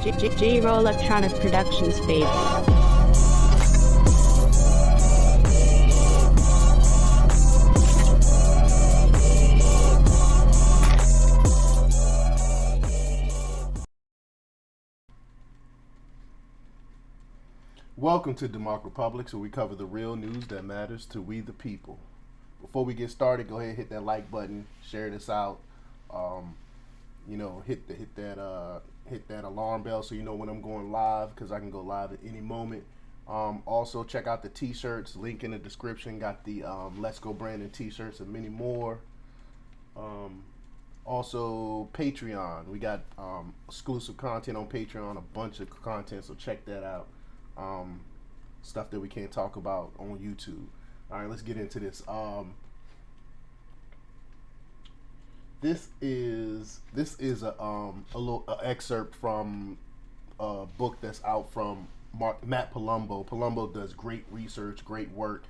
G-Roll Electronic Productions, baby. Welcome to DEMOCREPUBLIX, where we cover the real news that matters to we the people. Before we get started, go ahead and hit that like button, share this out. Hit that alarm bell so you know when I'm going live, because I can go live at any moment. Also check out the t-shirts, link in the description. Got the Let's Go Brandon t-shirts and many more. Also Patreon, we got exclusive content on Patreon, a bunch of content, so check that out. Stuff that we can't talk about on YouTube. All right, let's get into this. This is a little excerpt from a book that's out from Matt Palumbo. Palumbo does great research, great work.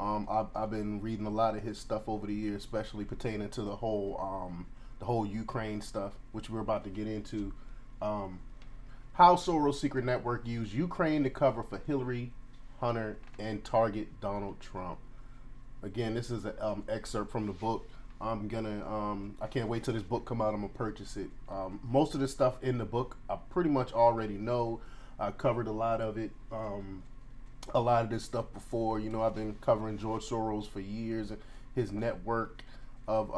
I've been reading a lot of his stuff over the years, especially pertaining to the whole Ukraine stuff, which we're about to get into. How Soros' secret network used Ukraine to cover for Hillary, Hunter, and target Donald Trump. Again, this is an excerpt from the book. I can't wait till this book come out. I'm gonna purchase it. Most of the stuff in the book I pretty much already know. I covered a lot of it, a lot of this stuff before. You know, I've been covering George Soros for years and his network of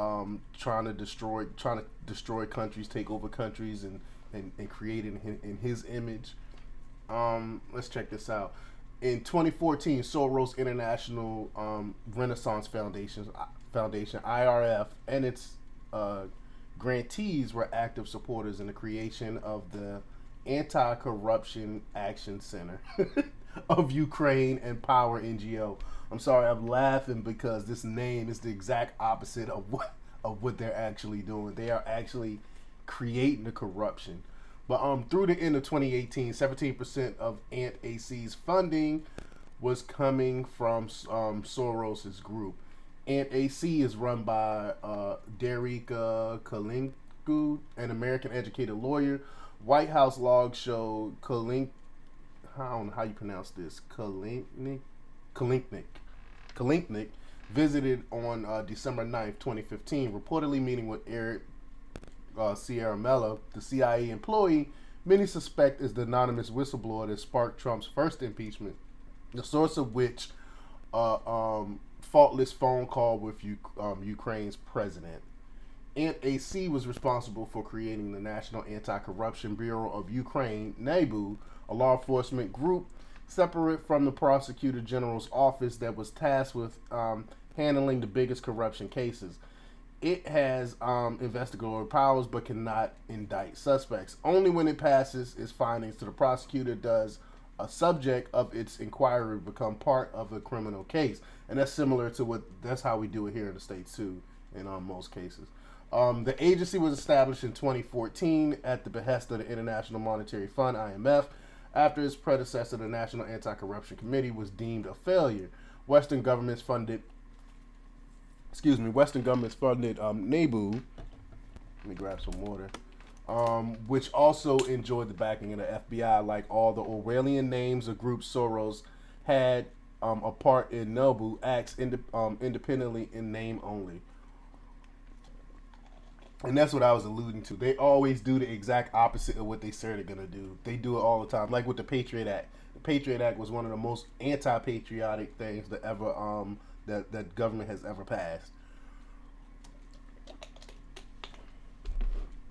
trying to destroy countries, take over countries, and create in his image. Let's check this out. In 2014, Soros International Renaissance Foundation (IRF) and its grantees were active supporters in the creation of the Anti-Corruption Action Center of Ukraine and Power NGO. I'm sorry, I'm laughing because this name is the exact opposite of what they're actually doing. They are actually creating the corruption. But through the end of 2018, 17% of ANT-AC's funding was coming from Soros's group. ANT-AC is run by Derika Kalinku, an American educated lawyer. White House logs show I don't know how you pronounce this, Kalinknik visited on December 9th, 2015, reportedly meeting with Eric Sierra Mella, the CIA employee many suspect is the anonymous whistleblower that sparked Trump's first impeachment, the source of which faultless phone call with Ukraine's president. ANT-AC was responsible for creating the National Anti-Corruption Bureau of Ukraine, NABU, a law enforcement group separate from the Prosecutor General's office that was tasked with handling the biggest corruption cases. It has investigatory powers but cannot indict suspects. Only when it passes its findings to the prosecutor does a subject of its inquiry become part of a criminal case. And that's similar to that's how we do it here in the States too, in most cases. The agency was established in 2014 at the behest of the International Monetary Fund, IMF, after its predecessor, the National Anti-Corruption Committee, was deemed a failure. Western governments funded NABU, let me grab some water, which also enjoyed the backing of the FBI. Like all the Orwellian names of groups Soros had a part in, NABU acts independently in name only. And that's what I was alluding to. They always do the exact opposite of what they say they're going to do. They do it all the time, like with the Patriot Act. The Patriot Act was one of the most anti-patriotic things that ever that government has ever passed.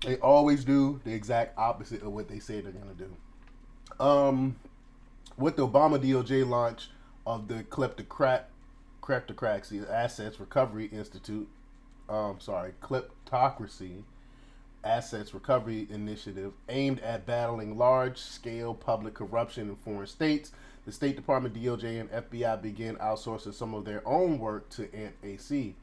They always do the exact opposite of what they say they're going to do. With the Obama DOJ launch of the Kleptocracy Assets Recovery Institute, Kleptocracy Assets Recovery Initiative, aimed at battling large-scale public corruption in foreign states, the State Department, DOJ, and FBI began outsourcing some of their own work to ANT-AC.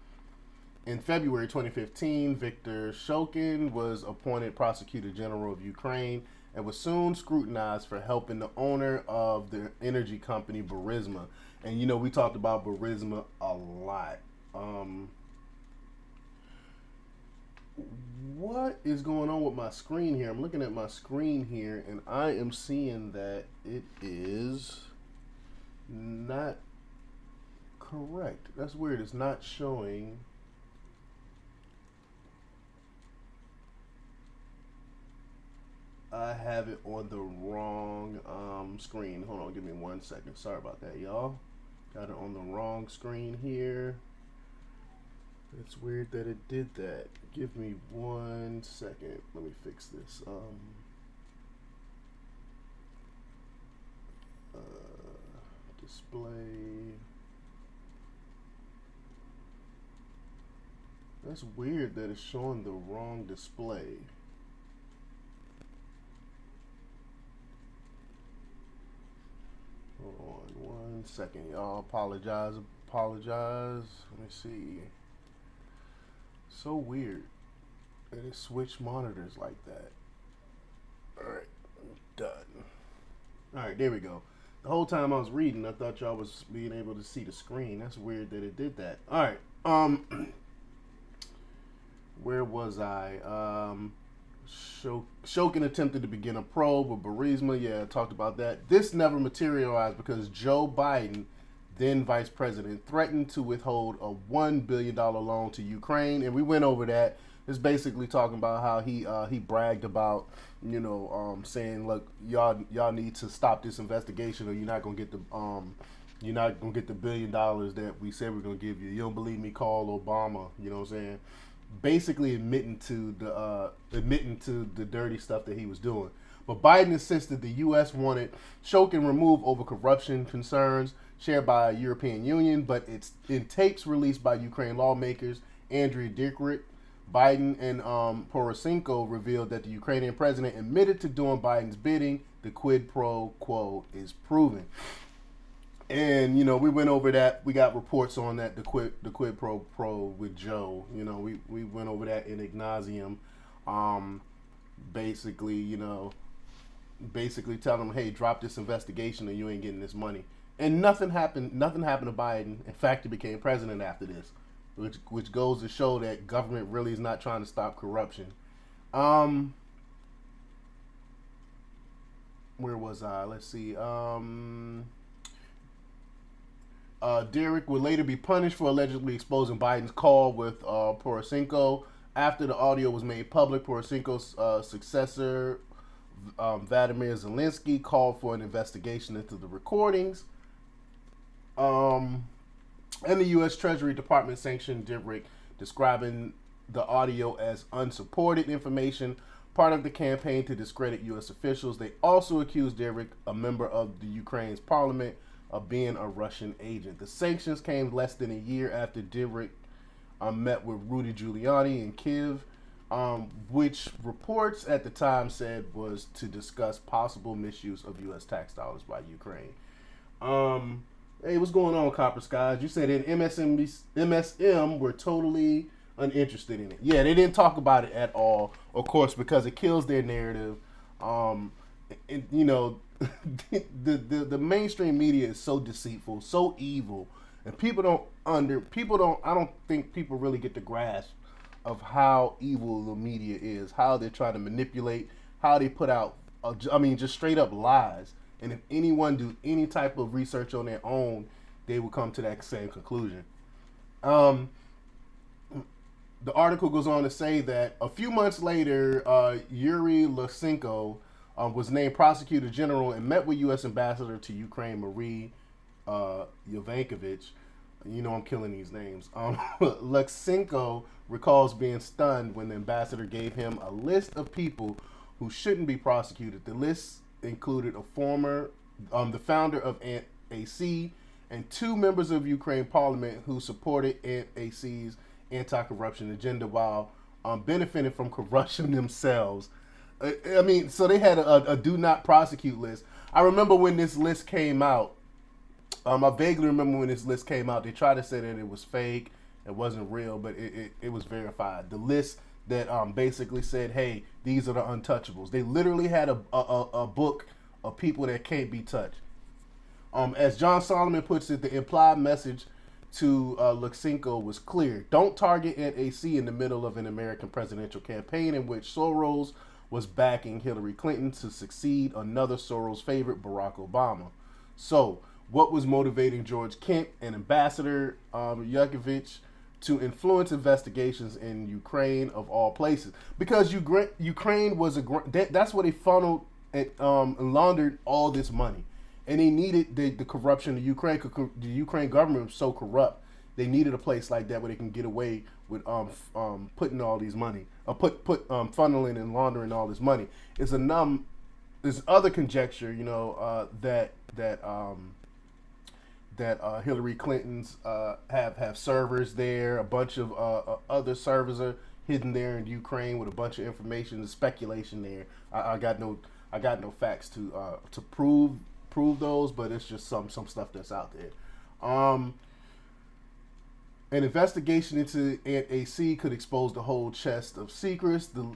In February 2015, Viktor Shokin was appointed Prosecutor General of Ukraine and was soon scrutinized for helping the owner of the energy company Burisma. And you know, we talked about Burisma a lot. what is going on with my screen here? I'm looking at my screen here, and I am seeing that it is not correct. That's weird. It's not showing. I have it on the wrong screen. Hold on, give me 1 second. Sorry about that, y'all. Got it on the wrong screen here. It's weird that it did that. Give me 1 second. Let me fix this. Display. That's weird that it's showing the wrong display. Hold on 1 second, y'all. Apologize. Let me see. So weird that it switched monitors like that. Alright, done. Alright, there we go. The whole time I was reading, I thought y'all was being able to see the screen. That's weird that it did that. Alright, where was I? Shokin attempted to begin a probe with Burisma. Yeah, I talked about that. This never materialized because Joe Biden, then vice president, threatened to withhold a $1 billion loan to Ukraine, and we went over that. It's basically talking about how he bragged about, saying, look, y'all need to stop this investigation, or you're not gonna get the $1 billion that we said we're gonna give you. You don't believe me? Call Obama. You know what I'm saying? Basically admitting to the dirty stuff that he was doing. But Biden insisted the U.S. wanted Shokin removed over corruption concerns shared by European Union, but it's in tapes released by Ukraine lawmakers Andriy Dikrit, Biden and Poroshenko revealed that the Ukrainian president admitted to doing Biden's bidding. The quid pro quo is proven. And, we went over that. We got reports on that, the quid pro with Joe. We went over that in Ignatium. Basically telling him, hey, drop this investigation or you ain't getting this money. And nothing happened to Biden. In fact, he became president after this, which goes to show that government really is not trying to stop corruption. Where was I? Let's see. Derek would later be punished for allegedly exposing Biden's call with Poroshenko. After the audio was made public, Poroshenko's successor, Vladimir Zelensky, called for an investigation into the recordings. And the U.S. Treasury Department sanctioned Derek, describing the audio as unsupported information, part of the campaign to discredit U.S. officials. They also accused Derek, a member of the Ukraine's parliament, of being a Russian agent. The sanctions came less than a year after Derek met with Rudy Giuliani in Kiev, which reports at the time said was to discuss possible misuse of U.S. tax dollars by Ukraine. Hey, what's going on, Copper Skies? You said in MSM were totally uninterested in it. Yeah, they didn't talk about it at all, of course, because it kills their narrative. The mainstream media is so deceitful, so evil, and I don't think people really get the grasp of how evil the media is, how they're trying to manipulate, how they put out, just straight up lies. And if anyone do any type of research on their own, they will come to that same conclusion. The article goes on to say that a few months later, Yuri Lutsenko was named prosecutor general and met with U.S. ambassador to Ukraine, Marie Yovankovich. I'm killing these names. Lutsenko recalls being stunned when the ambassador gave him a list of people who shouldn't be prosecuted. The list included the founder of AC and two members of Ukraine parliament who supported AC's anti-corruption agenda while benefiting from corruption themselves. So they had a do not prosecute list. I remember when this list came out. I vaguely remember when this list came out. They tried to say that it was fake, it wasn't real, but it was verified. The list that basically said, hey, these are the untouchables. They literally had a book of people that can't be touched. As John Solomon puts it, the implied message to Lukashenko was clear. Don't target NAC in the middle of an American presidential campaign in which Soros was backing Hillary Clinton to succeed another Soros favorite, Barack Obama. So, what was motivating George Kent and Ambassador Yurkovich to influence investigations in Ukraine of all places? Because Ukraine was that's where they funneled and laundered all this money. And they needed the corruption of Ukraine. The Ukraine government was so corrupt. They needed a place like that where they can get away with putting all these money, funneling and laundering all this money. There's other conjecture, you know, that Hillary Clinton's have servers there. A bunch of other servers are hidden there in Ukraine with a bunch of information. There's speculation there. I got no facts to prove those, but it's just some stuff that's out there. An investigation into AC could expose the whole chest of secrets, the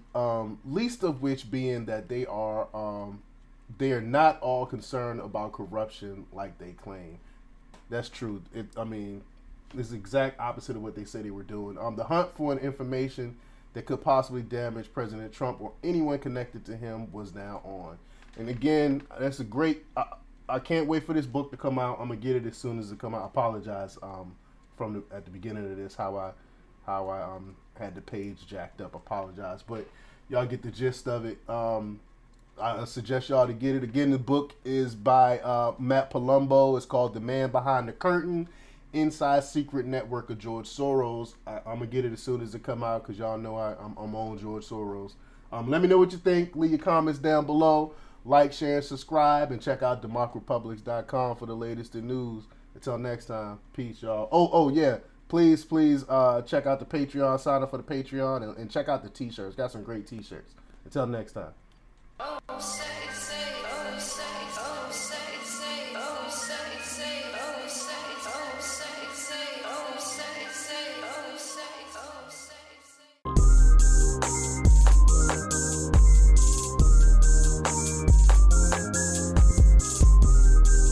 least of which being that they are not all concerned about corruption like they claim. That's true. It's the exact opposite of what they say they were doing. The hunt for an information that could possibly damage President Trump or anyone connected to him was now on. And again, that's a great. I can't wait for this book to come out. I'm gonna get it as soon as it come out. I apologize at the beginning of this how I had the page jacked up. Apologize, but y'all get the gist of it. I suggest y'all to get it. Again, the book is by Matt Palumbo. It's called The Man Behind the Curtain: Inside Secret Network of George Soros. I'm gonna get it as soon as it come out because y'all know I'm on George Soros. Let me know what you think. Leave your comments down below. Like, share, and subscribe, and check out DEMOCREPUBLIX.com for the latest in news. Until next time, peace, y'all. Oh yeah, please check out the Patreon. Sign up for the Patreon and check out the T-shirts. Got some great T-shirts. Until next time.